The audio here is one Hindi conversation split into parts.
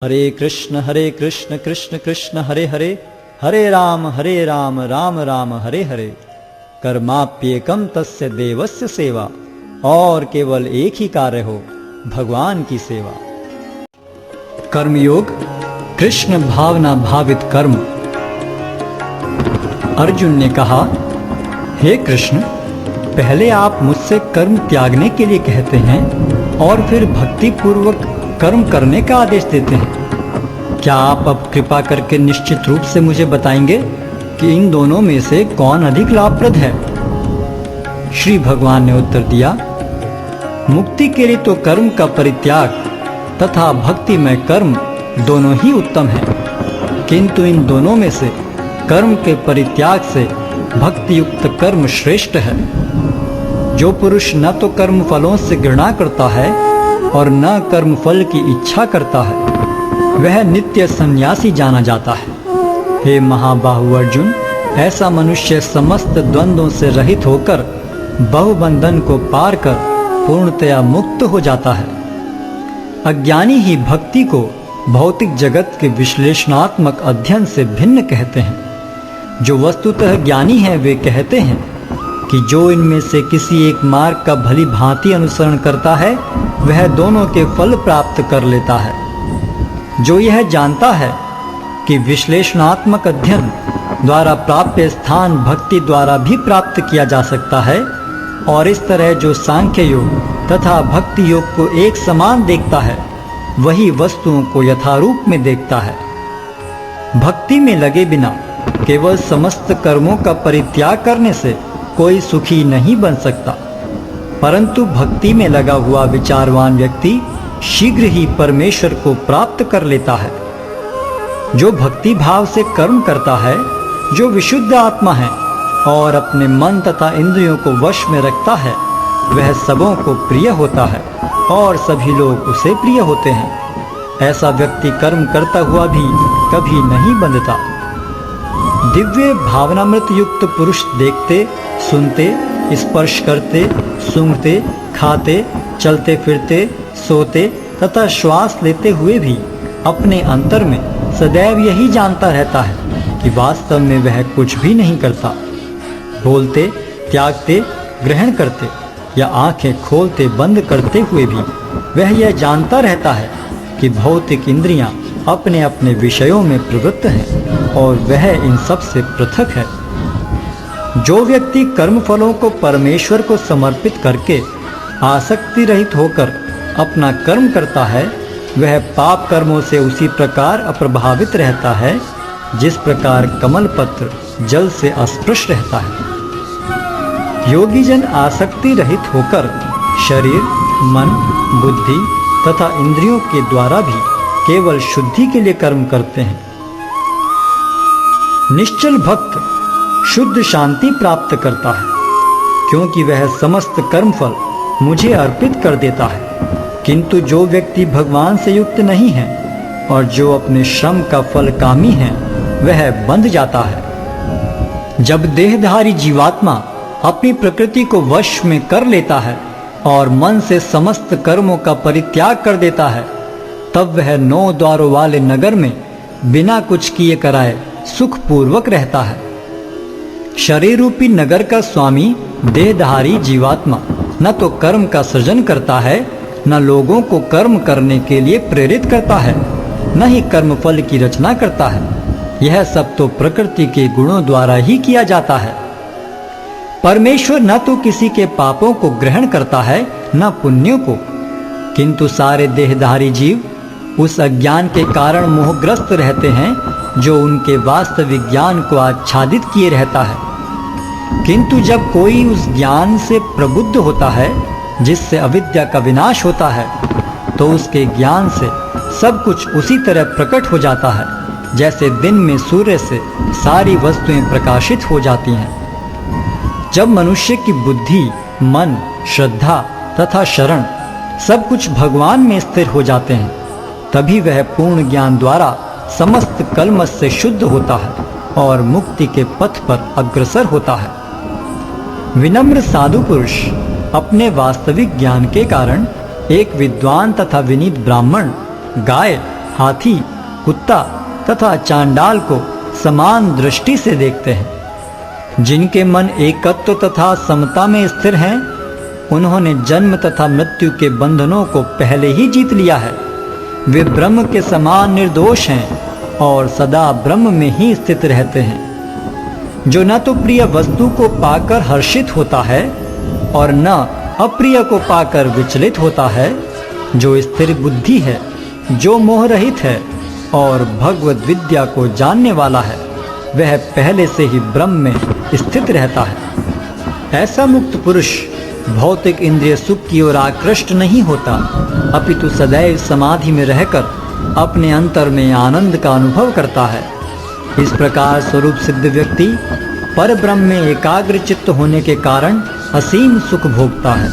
हरे कृष्ण कृष्ण कृष्ण हरे हरे, हरे राम राम राम हरे हरे। कर्माप्येकम तस्य देवस्य सेवा, और केवल एक ही कार्य हो, भगवान की सेवा। कर्मयोग, कृष्ण भावना भावित कर्म। अर्जुन ने कहा, हे कृष्ण, पहले आप मुझसे कर्म त्यागने के लिए कहते हैं और फिर भक्ति पूर्वक कर्म करने का आदेश देते हैं। क्या आप अब कृपा करके निश्चित रूप से मुझे बताएंगे कि इन दोनों में से कौन अधिक लाभप्रद है? श्री भगवान ने उत्तर दिया, मुक्ति के लिए तो कर्म का परित्याग तथा भक्ति में कर्म दोनों ही उत्तम है, किंतु इन दोनों में से कर्म के परित्याग से भक्ति युक्त कर्म श्रेष्ठ है। जो पुरुष न तो कर्म फलों से घृणा करता है और न कर्म फल की इच्छा करता है, वह नित्य सन्यासी जाना जाता है। हे महाबाहु अर्जुन, ऐसा मनुष्य समस्त द्वंद्वों से रहित होकर बहुबंधन को पार कर पूर्णतया मुक्त हो जाता है। अज्ञानी ही भक्ति को भौतिक जगत के विश्लेषणात्मक अध्ययन से भिन्न कहते हैं। जो वस्तुतः ज्ञानी हैं वे कहते हैं कि जो इनमें से किसी एक मार्ग का भली भांति अनुसरण करता है, वह दोनों के फल प्राप्त कर लेता है। जो यह जानता है कि विश्लेषणात्मक अध्ययन द्वारा प्राप्त स्थान भक्ति द्वारा भी प्राप्त किया जा सकता है, और इस तरह जो सांख्य योग तथा भक्ति योग को एक समान देखता है, वही वस्तुओं को यथारूप में देखता है। भक्ति में लगे बिना केवल समस्त कर्मों का परित्याग करने से कोई सुखी नहीं बन सकता, परंतु भक्ति में लगा हुआ विचारवान व्यक्ति शीघ्र ही परमेश्वर को प्राप्त कर लेता है। जो भक्ति भाव से कर्म करता है, जो विशुद्ध आत्मा है और अपने मन तथा इंद्रियों को वश में रखता है, वह सबों को प्रिय होता है और सभी लोग उसे प्रिय होते हैं। ऐसा व्यक्ति कर्म करता हुआ भी कभी नहीं बंधता। दिव्य भावनामृत युक्त पुरुष देखते, सुनते, स्पर्श करते, सूंघते, खाते, चलते फिरते, सोते तथा श्वास लेते हुए भी अपने अंतर में सदैव यही जानता रहता है कि वास्तव में वह कुछ भी नहीं करता। बोलते, त्यागते, ग्रहण करते या आंखें खोलते बंद करते हुए भी वह यह जानता रहता है कि भौतिक इंद्रियां अपने अपने विषयों में प्रवृत्त हैं और वह इन सब से पृथक है। जो व्यक्ति कर्म फलों को परमेश्वर को समर्पित करके आसक्ति रहित होकर अपना कर्म करता है, वह पाप कर्मों से उसी प्रकार अप्रभावित रहता है जिस प्रकार कमल पत्र जल से अस्पृश रहता है। योगी जन आसक्ति रहित होकर शरीर, मन, बुद्धि तथा इंद्रियों के द्वारा भी केवल शुद्धि के लिए कर्म करते हैं। निश्चल भक्त शुद्ध शांति प्राप्त करता है, क्योंकि वह समस्त कर्मफल मुझे अर्पित कर देता है। किंतु जो व्यक्ति भगवान से युक्त नहीं है और जो अपने श्रम का फल कामी है, वह बंध जाता है। जब देहधारी जीवात्मा अपनी प्रकृति को वश में कर लेता है और मन से समस्त कर्मों का परित्याग कर देता है, तब वह 9 द्वारों वाले नगर में बिना कुछ किए कराए सुखपूर्वक रहता है। शरीर रूपी नगर का स्वामी देहधारी जीवात्मा न तो कर्म का सृजन करता है, न लोगों को कर्म करने के लिए प्रेरित करता है, न ही कर्म फल की रचना करता है। यह सब तो प्रकृति के गुणों द्वारा ही किया जाता है। परमेश्वर न तो किसी के पापों को ग्रहण करता है न पुण्यों को, किंतु सारे देहधारी जीव उस अज्ञान के कारण मोहग्रस्त रहते हैं जो उनके वास्तविक ज्ञान को आच्छादित किए रहता है। किंतु जब कोई उस ज्ञान से प्रबुद्ध होता है जिससे अविद्या का विनाश होता है, तो उसके ज्ञान से सब कुछ उसी तरह प्रकट हो जाता है जैसे दिन में सूर्य से सारी वस्तुएं प्रकाशित हो जाती हैं। जब मनुष्य की बुद्धि, मन, श्रद्धा तथा शरण सब कुछ भगवान में स्थिर हो जाते हैं, तभी वह पूर्ण ज्ञान द्वारा समस्त कलमश से शुद्ध होता है और मुक्ति के पथ पर अग्रसर होता है। विनम्र साधु पुरुष अपने वास्तविक ज्ञान के कारण एक विद्वान तथा विनीत ब्राह्मण, गाय हाथी, कुत्ता तथा चांडाल को समान दृष्टि से देखते हैं। जिनके मन एकत्व तथा समता में स्थिर हैं, उन्होंने जन्म तथा मृत्यु के बंधनों को पहले ही जीत लिया है। वे ब्रह्म के समान निर्दोष हैं और सदा ब्रह्म में ही स्थित रहते हैं। जो न तो प्रिय वस्तु को पाकर हर्षित होता है और न अप्रिय को पाकर विचलित होता है, जो स्थिर बुद्धि है, जो मोह रहित है और भगवत विद्या को जानने वाला है, वह पहले से ही ब्रह्म में स्थित रहता है। ऐसा मुक्त पुरुष भौतिक इंद्रिय सुख की ओर आकृष्ट नहीं होता, अपितु सदैव समाधि में रहकर अपने अंतर में आनंद का अनुभव करता है। इस प्रकार स्वरूप सिद्ध व्यक्ति पर ब्रह्म में एकाग्र चित्त होने के कारण असीम सुख भोगता है।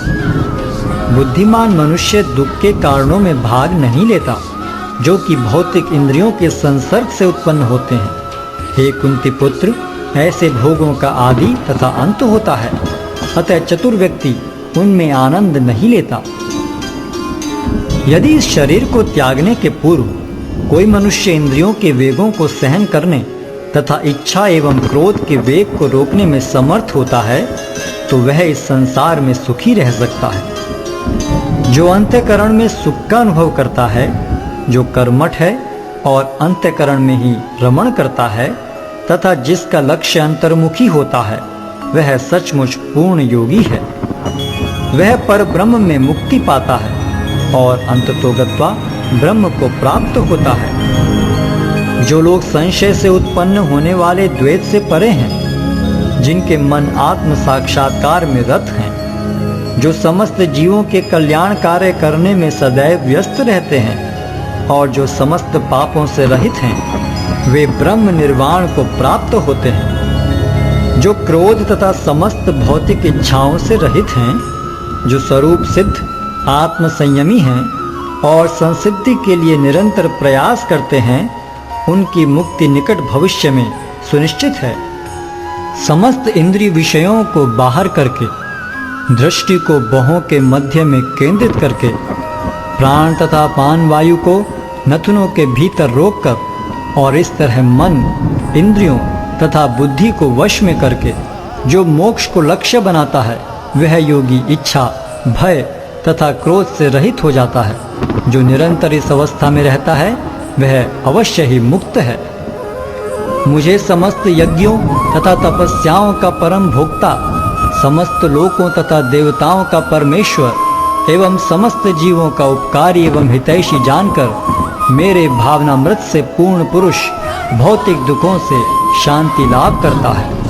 बुद्धिमान मनुष्य दुख के कारणों में भाग नहीं लेता, जो कि भौतिक इंद्रियों के संसर्ग से उत्पन्न होते हैं। हे कुंती पुत्र, ऐसे भोगों का आदि तथा अंत होता है, अतः चतुर व्यक्ति उनमें आनंद नहीं लेता। यदि इस शरीर को त्यागने के पूर्व कोई मनुष्य इंद्रियों के वेगों को सहन करने तथा इच्छा एवं क्रोध के वेग को रोकने में समर्थ होता है, तो वह इस संसार में सुखी रह सकता है। जो अंतःकरण में सुख का अनुभव करता है, जो कर्मठ है और अंतःकरण में ही रमण करता है तथा जिसका लक्ष्य अंतर्मुखी होता है, वह सचमुच पूर्ण योगी है। वह पर ब्रह्म में मुक्ति पाता है और अंततोगत्वा ब्रह्म को प्राप्त होता है। जो लोग संशय से उत्पन्न होने वाले द्वैत से परे हैं, जिनके मन आत्म साक्षात्कार में रत हैं, जो समस्त जीवों के कल्याण कार्य करने में सदैव व्यस्त रहते हैं और जो समस्त पापों से रहित हैं, वे ब्रह्म निर्वाण को प्राप्त होते हैं। जो क्रोध तथा समस्त भौतिक इच्छाओं से रहित हैं, जो स्वरूप सिद्ध आत्म संयमी हैं और संसिद्धि के लिए निरंतर प्रयास करते हैं, उनकी मुक्ति निकट भविष्य में सुनिश्चित है। समस्त इंद्रिय विषयों को बाहर करके, दृष्टि को बाहों के मध्य में केंद्रित करके, प्राण तथा पान वायु को नथुनों के भीतर रोककर और इस तरह मन, इंद्रियों तथा बुद्धि को वश में करके जो मोक्ष को लक्ष्य बनाता है, वह योगी इच्छा, भय तथा क्रोध से रहित हो जाता है। जो निरंतर इस अवस्था में रहता है, वह अवश्य ही मुक्त है। मुझे समस्त यज्ञों तथा तपस्याओं का परम भोक्ता, समस्त लोकों तथा देवताओं का परमेश्वर एवं समस्त जीवों का उपकारी एवं हितैषी जानकर मेरे भावनामृत से पूर्ण पुरुष भौतिक दुखों से शांति लाभ करता है।